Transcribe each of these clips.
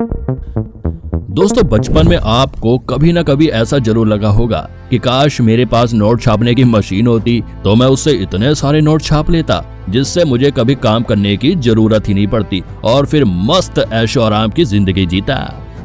दोस्तों, बचपन में आपको कभी ना कभी ऐसा जरूर लगा होगा कि काश मेरे पास नोट छापने की मशीन होती तो मैं उससे इतने सारे नोट छाप लेता जिससे मुझे कभी काम करने की जरूरत ही नहीं पड़ती और फिर मस्त ऐशो आराम की जिंदगी जीता।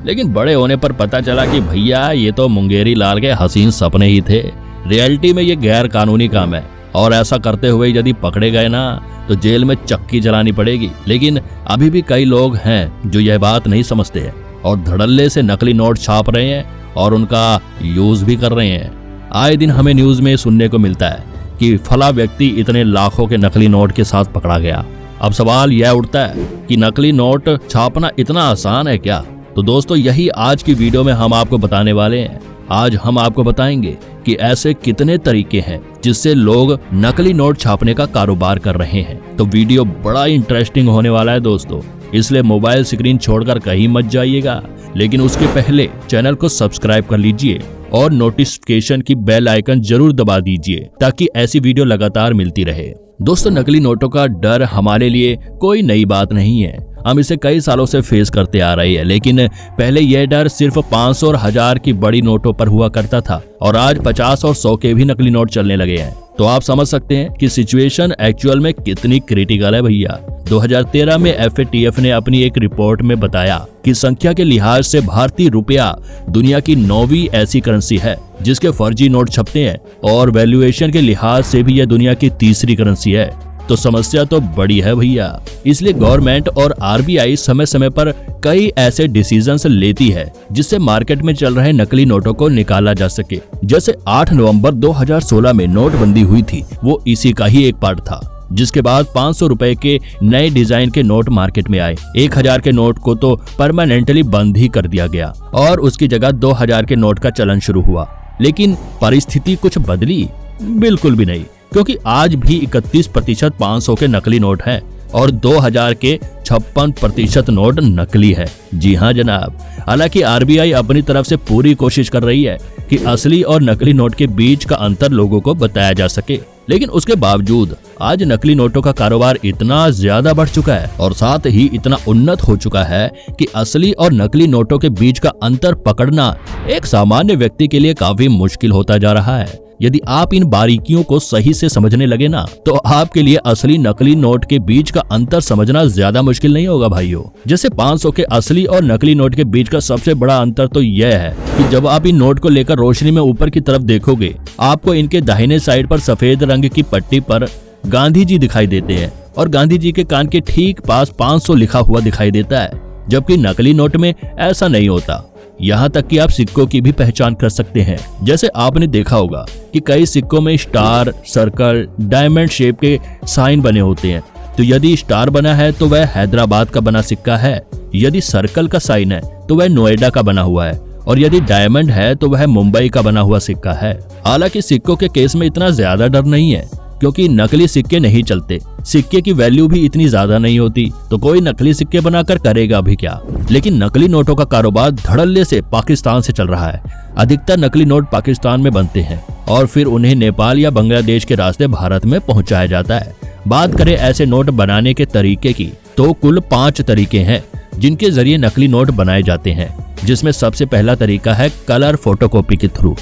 लेकिन बड़े होने पर पता चला कि भैया ये तो मुंगेरी लाल के हसीन सपने ही थे। रियलिटी में ये गैर कानूनी काम है और ऐसा करते हुए यदि पकड़े गए ना तो जेल में चक्की चलानी पड़ेगी। लेकिन अभी भी कई लोग हैं जो यह बात नहीं समझते हैं और धड़ल्ले से नकली नोट छाप रहे हैं और उनका यूज भी कर रहे हैं। आए दिन हमें न्यूज में सुनने को मिलता है कि फला व्यक्ति इतने लाखों के नकली नोट के साथ पकड़ा गया। अब सवाल यह उठता है कि नकली नोट छापना इतना आसान है क्या? तो दोस्तों, यही आज की वीडियो में हम आपको बताने वाले हैं। आज हम आपको बताएंगे कि ऐसे कितने तरीके हैं जिससे लोग नकली नोट छापने का कारोबार कर रहे हैं। तो वीडियो बड़ा इंटरेस्टिंग होने वाला है दोस्तों, इसलिए मोबाइल स्क्रीन छोड़कर कहीं मत जाइएगा। लेकिन उसके पहले चैनल को सब्सक्राइब कर लीजिए और नोटिफिकेशन की बेल आइकन जरूर दबा दीजिए ताकि ऐसी वीडियो लगातार मिलती रहे। दोस्तों, नकली नोटों का डर हमारे लिए कोई नई बात नहीं है। हम इसे कई सालों से फेस करते आ रहे हैं। लेकिन पहले यह डर सिर्फ 500 और 1000 की बड़ी नोटों पर हुआ करता था और आज 50 और 100 के भी नकली नोट चलने लगे हैं। तो आप समझ सकते हैं कि सिचुएशन एक्चुअल में कितनी क्रिटिकल है भैया। 2013 में FATF ने अपनी एक रिपोर्ट में बताया कि संख्या के लिहाज से भारतीय रुपया दुनिया की 9वीं ऐसी करेंसी है जिसके फर्जी नोट छपते हैं और वैल्यूएशन के लिहाज से भी यह दुनिया की तीसरी करेंसी है। तो समस्या तो बड़ी है भैया। इसलिए गवर्नमेंट और RBI समय समय पर कई ऐसे डिसीजंस लेती है जिससे मार्केट में चल रहे नकली नोटों को निकाला जा सके। जैसे 8 नवंबर 2016 में नोटबंदी हुई थी, वो इसी का ही एक पार्ट था। जिसके बाद 500 रुपए के नए डिजाइन के नोट मार्केट में आए। 1000 के नोट को तो परमानेंटली बंद ही कर दिया गया और उसकी जगह 2000 के नोट का चलन शुरू हुआ। लेकिन परिस्थिति कुछ बदली? बिल्कुल भी नहीं, क्योंकि आज भी 31% 500 के नकली नोट हैं और 2000 के 56% नोट नकली है। जी हाँ जनाब। हालांकि RBI अपनी तरफ से पूरी कोशिश कर रही है कि असली और नकली नोट के बीच का अंतर लोगों को बताया जा सके। लेकिन उसके बावजूद आज नकली नोटों का कारोबार इतना ज्यादा बढ़ चुका है और साथ ही इतना उन्नत हो चुका है कि असली और नकली नोटों के बीच का अंतर पकड़ना एक सामान्य व्यक्ति के लिए काफी मुश्किल होता जा रहा है। यदि आप इन बारीकियों को सही से समझने लगे ना तो आपके लिए असली नकली नोट के बीच का अंतर समझना ज्यादा मुश्किल नहीं होगा भाइयों। जैसे 500 के असली और नकली नोट के बीच का सबसे बड़ा अंतर तो यह है कि जब आप इन नोट को लेकर रोशनी में ऊपर की तरफ देखोगे, आपको इनके दाहिने साइड पर सफेद रंग की पट्टी पर गांधी जी दिखाई देते हैं और गांधी जी के कान के ठीक पास 500 लिखा हुआ दिखाई देता है, जबकि नकली नोट में ऐसा नहीं होता। यहाँ तक कि आप सिक्कों की भी पहचान कर सकते हैं। जैसे आपने देखा होगा कि कई सिक्कों में स्टार, सर्कल, डायमंड शेप के साइन बने होते हैं। तो यदि स्टार बना है तो वह हैदराबाद का बना सिक्का है, यदि सर्कल का साइन है तो वह नोएडा का बना हुआ है और यदि डायमंड है तो वह मुंबई का बना हुआ सिक्का है। हालांकि सिक्कों के केस में इतना ज्यादा डर नहीं है क्योंकि नकली सिक्के नहीं चलते। सिक्के की वैल्यू भी इतनी ज्यादा नहीं होती, तो कोई नकली सिक्के बनाकर करेगा भी क्या। लेकिन नकली नोटों का कारोबार धड़ल्ले से पाकिस्तान से चल रहा है। अधिकतर नकली नोट पाकिस्तान में बनते हैं और फिर उन्हें नेपाल या बांग्लादेश के रास्ते भारत में पहुंचाया जाता है। बात करें ऐसे नोट बनाने के तरीके की तो कुल 5 तरीके हैं जिनके जरिए नकली नोट बनाए जाते हैं। जिसमें सबसे पहला तरीका है कलर फोटोकॉपी के थ्रू।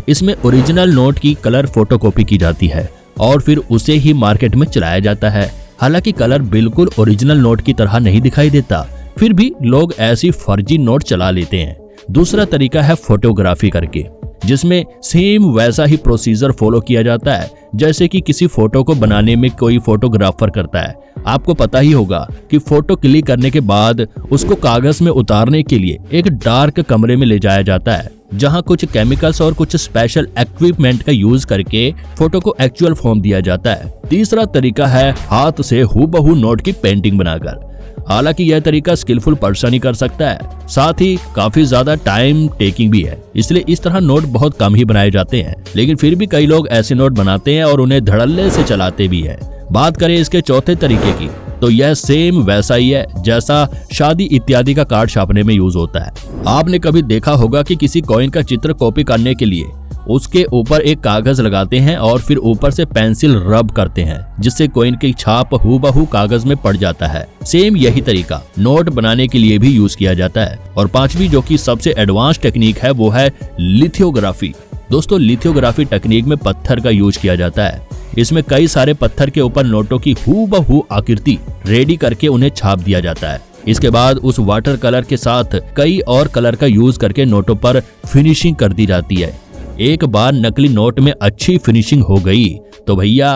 इसमें ओरिजिनल नोट की कलर फोटोकॉपी की जाती है और फिर उसे ही मार्केट में चलाया जाता है। हालांकि कलर बिल्कुल ओरिजिनल नोट की तरह नहीं दिखाई देता, फिर भी लोग ऐसी फर्जी नोट चला लेते हैं। दूसरा तरीका है फोटोग्राफी करके, जिसमें सेम वैसा ही प्रोसीजर फॉलो किया जाता है जैसे कि किसी फोटो को बनाने में कोई फोटोग्राफर करता है। आपको पता ही होगा कि फोटो क्लिक करने के बाद उसको कागज में उतारने के लिए एक डार्क कमरे में ले जाया जाता है जहां कुछ केमिकल्स और कुछ स्पेशल इक्विपमेंट का यूज करके फोटो को एक्चुअल फॉर्म दिया जाता है। तीसरा तरीका है हाथ से हूबहू नोट की पेंटिंग बनाकर। हालांकि यह तरीका स्किलफुल पर्सन ही कर सकता है, साथ ही काफी ज्यादा टाइम टेकिंग भी है, इसलिए इस तरह नोट बहुत कम ही बनाए जाते हैं। लेकिन फिर भी कई लोग ऐसे नोट बनाते हैं और उन्हें धड़ल्ले से चलाते भी हैं। बात करें इसके चौथे तरीके की तो यह सेम वैसा ही है जैसा शादी इत्यादि का कार्ड छापने में यूज होता है। आपने कभी देखा होगा कि किसी कॉइन का चित्र कॉपी करने के लिए उसके ऊपर एक कागज लगाते हैं और फिर ऊपर से पेंसिल रब करते हैं, जिससे कॉइन की छाप हूबहू कागज में पड़ जाता है। सेम यही तरीका नोट बनाने के लिए भी यूज किया जाता है। और पांचवी जो कि सबसे एडवांस टेक्निक है वो है लिथोग्राफी। दोस्तों लिथोग्राफी टेक्निक में पत्थर का यूज किया जाता है। इसमें कई सारे पत्थर के ऊपर नोटों की हूबहू आकृति रेडी करके उन्हें छाप दिया जाता है। इसके बाद उस वाटर कलर के साथ कई और कलर का यूज करके नोटों पर फिनिशिंग कर दी जाती है। एक बार नकली नोट में अच्छी फिनिशिंग हो गई तो भैया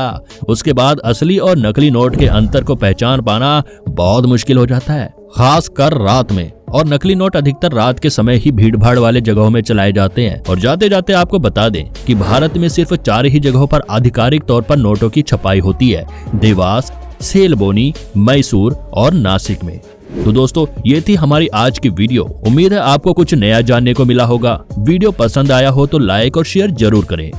उसके बाद असली और नकली नोट के अंतर को पहचान पाना बहुत मुश्किल हो जाता है, खास कर रात में। और नकली नोट अधिकतर रात के समय ही भीड़ भाड़ वाले जगहों में चलाए जाते हैं। और जाते जाते आपको बता दें कि भारत में सिर्फ 4 ही जगहों पर आधिकारिक तौर पर नोटों की छपाई होती है, देवास, सेलबोनी, मैसूर और नासिक में। तो दोस्तों ये थी हमारी आज की वीडियो। उम्मीद है आपको कुछ नया जानने को मिला होगा। वीडियो पसंद आया हो तो लाइक और शेयर जरूर करें।